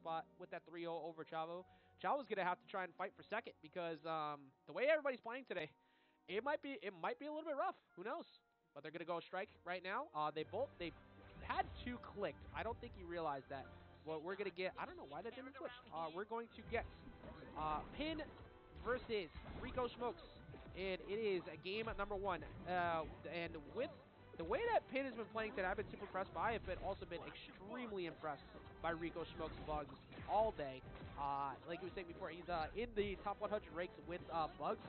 spot with that 3-0 over Chavo. Chavo's going to have to try and fight for second because the way everybody's playing today, it might be a little bit rough. Who knows? But they're going to go strike right now. They had 2 clicked. I don't think you realized that. What we're going to get, I don't know why that didn't switch. We're going to get Pin versus Ricoshmokes. And it is game number 1. And with the way that Pin has been playing today, I've been super impressed by it, but also been extremely impressed by Ricoshmokes Bugs all day. Like you were saying before, he's in the top 100 ranks with Bugs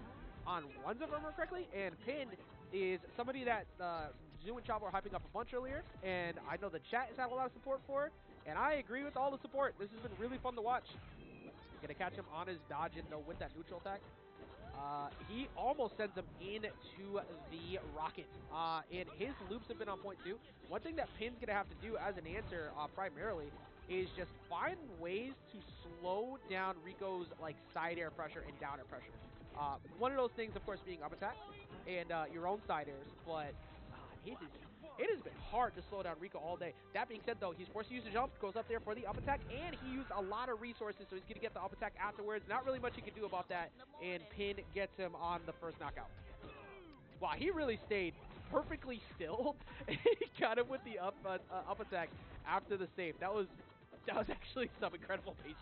on ones, if I remember correctly, and Pin is somebody that Zoo and Chavo are hyping up a bunch earlier, and I know the chat has had a lot of support for, and I agree with all the support. This has been really fun to watch. Gonna catch him on his dodge and though with that neutral attack. He almost sends him into the rocket, and his loops have been on point too. One thing that Pin's gonna have to do as an answer, primarily, is just find ways to slow down Rico's like side air pressure and down air pressure. One of those things, of course, being up attack and your own side airs, but it has been hard to slow down Rico all day. That being said, though, he's forced to use the jump, goes up there for the up attack, and he used a lot of resources, so he's going to get the up attack afterwards. Not really much he can do about that, and Pin gets him on the first knockout. Wow, he really stayed perfectly still. He got him with the up attack after the save. That was actually some incredible patience.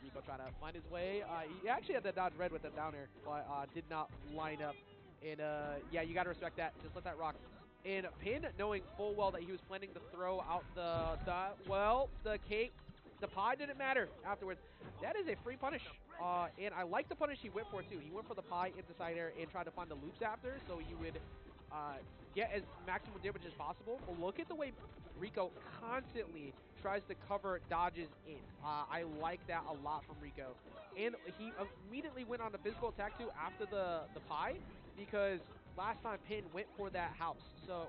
Rico trying to find his way. He actually had that dodge red with the down air, but did not line up. And, yeah, you got to respect that. Just let that rock. And Pin, knowing full well that he was planning to throw out the cake, the pie didn't matter afterwards. That is a free punish. And I like the punish he went for, too. He went for the pie into side air and tried to find the loops after, so you would get as maximum damage as possible. But look at the way Rico constantly tries to cover dodges in. I like that a lot from Rico. And he immediately went on the physical attack, too, after the pie, because last time Pin went for that house,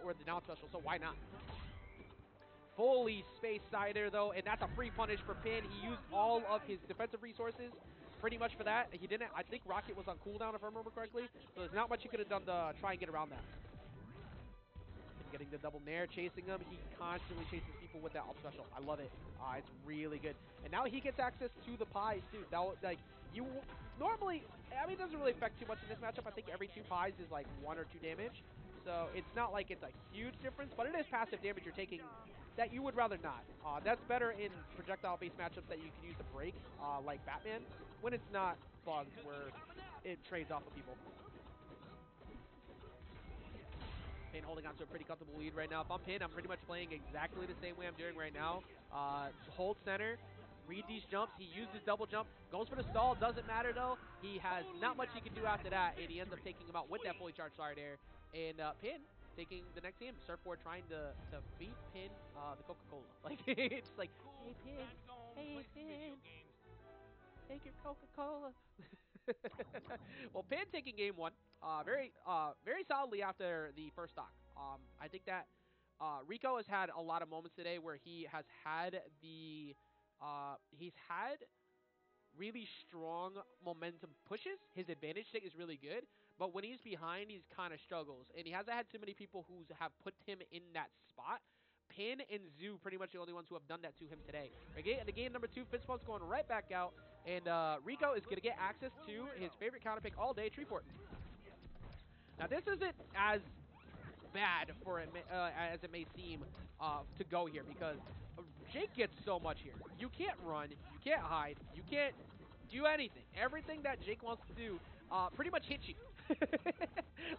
or the down special, so why not? Fully spaced side air, though, and that's a free punish for Pin. He used all of his defensive resources pretty much for that. He didn't, I think Rocket was on cooldown, if I remember correctly, so there's not much he could have done to try and get around that. And getting the double nair, chasing him. He constantly chases people with that up special. I love it. It's really good. And now he gets access to the pies, too. That, like, you normally, I mean, it doesn't really affect too much in this matchup. I think every 2 pies is like 1 or 2 damage. So it's not like it's a huge difference, but it is passive damage you're taking that you would rather not. That's better in projectile-based matchups that you can use to break, like Batman, when it's not Bugs where it trades off of people. Pin holding on to a pretty comfortable lead right now. If I'm Pin, I'm pretty much playing exactly the same way I'm doing right now. Hold center, read these jumps. He used his double jump, goes for the stall. Doesn't matter, though. He has not much he can do after that, and he ends up taking him out with that fully charged side air. And Pin taking the next game. Surfboard trying to feed Pin the Coca-Cola. Like, it's like, hey, Pin. Hey, Pin. Take your Coca-Cola. Well, Pin taking game 1 very solidly after the first stock. I think that Rico has had a lot of moments today where he has had he's had really strong momentum pushes. His advantage stick is really good, but when he's behind, he's kind of struggles. And he hasn't had too many people who have put him in that spot. Pin and Zoo pretty much the only ones who have done that to him today. Again, in the game number 2, Fistpump's going right back out, and Rico is going to get access to his favorite counter pick all day, Treefort. Now, this isn't as bad for it as it may seem to go here, because Jake gets so much here. You can't run, you can't hide, you can't do anything. Everything that Jake wants to do pretty much hits you.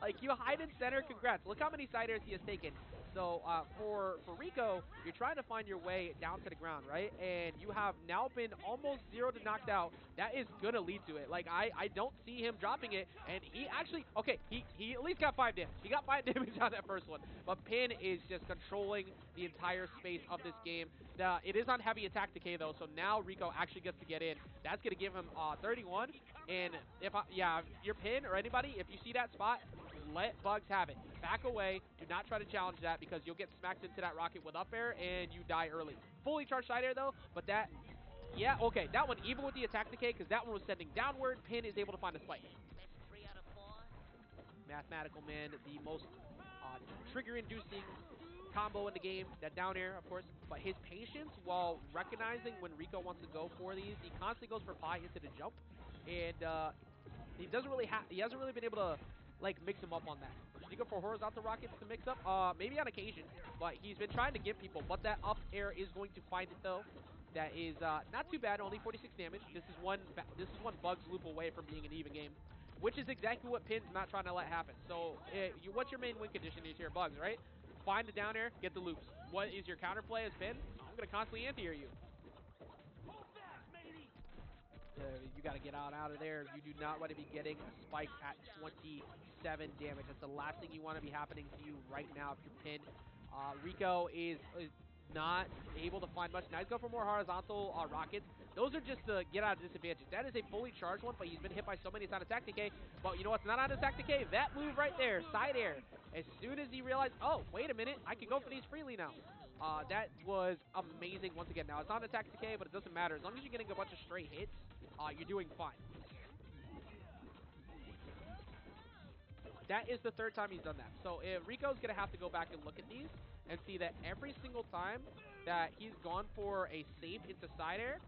Like, you hide in center, congrats. Look how many side airs he has taken. So for Rico, you're trying to find your way down to the ground, right? And you have now been almost 0 to knocked out. That is going to lead to it. Like, I don't see him dropping it. And he actually, okay, he at least got 5 damage. He got 5 damage on that first one. But Pin is just controlling the entire space of this game. It is on heavy attack decay, though, so now Rico actually gets to get in. That's going to give him 31. And if you're Pin or anybody, if you see that spot, let Bugs have it. Back away. Do not try to challenge that, because you'll get smacked into that rocket with up air and you die early. Fully charged side air, though, but that, yeah, okay, that one, even with the attack decay, because that one was sending downward, Pin is able to find a spike. Mathematical Man, the most trigger-inducing combo in the game, that down air, of course, but his patience while recognizing when Rico wants to go for these, he constantly goes for pie into the jump, and he doesn't really he hasn't really been able to like mix him up on that. Should he go for horizontal rockets to mix up? Maybe on occasion, but he's been trying to give people, but that up air is going to find it though. That is not too bad, only 46 damage. This is one Bugs loop away from being an even game, which is exactly what Pin's not trying to let happen. So, what's your main win condition is here, Bugs, right? Find the down air, get the loops. What is your counterplay as Pin? I'm going to constantly anti-air you. You got to get out of there. You do not want to be getting a spike at 27 damage. That's the last thing you want to be happening to you right now if you're Pin. Rico is not able to find much. Now he's going for more horizontal rockets. Those are just to get out of disadvantage. That is a fully charged one, but he's been hit by so many. It's on attack decay. But you know what's not on attack decay? That move right there, side air. As soon as he realized, oh, wait a minute, I can go for these freely now. That was amazing once again. Now it's on attack decay, but it doesn't matter. As long as you're getting a bunch of straight hits, you're doing fine. That is the third time he's done that. So Rico's going to have to go back and look at these and see that every single time that he's gone for a safe into side air,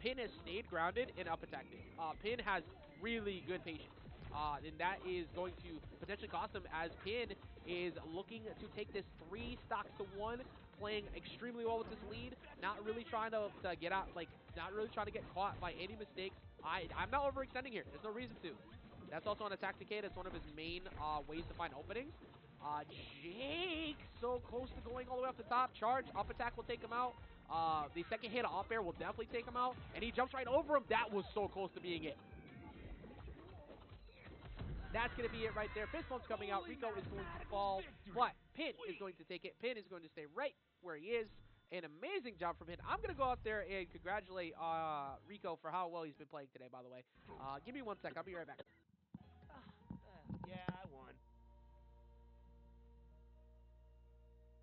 Pin has stayed grounded and up attacked it. Pin has really good patience. And that is going to potentially cost him as Pin is looking to take this 3 stocks to 1, playing extremely well with this lead, not really trying to get out, like, not really trying to get caught by any mistakes. I'm not overextending here. There's no reason to. That's also an attack decay. That's one of his main ways to find openings. Jake, so close to going all the way up the top. Charge, up attack will take him out. The second hit off air will definitely take him out. And he jumps right over him. That was so close to being it. That's going to be it right there. Fist bump's coming out. Rico is going to fall, but Pin is going to take it. Pin is going to stay right where he is. An amazing job from Pin. I'm going to go out there and congratulate Rico for how well he's been playing today, by the way. Give me 1 sec. I'll be right back. Yeah, I won.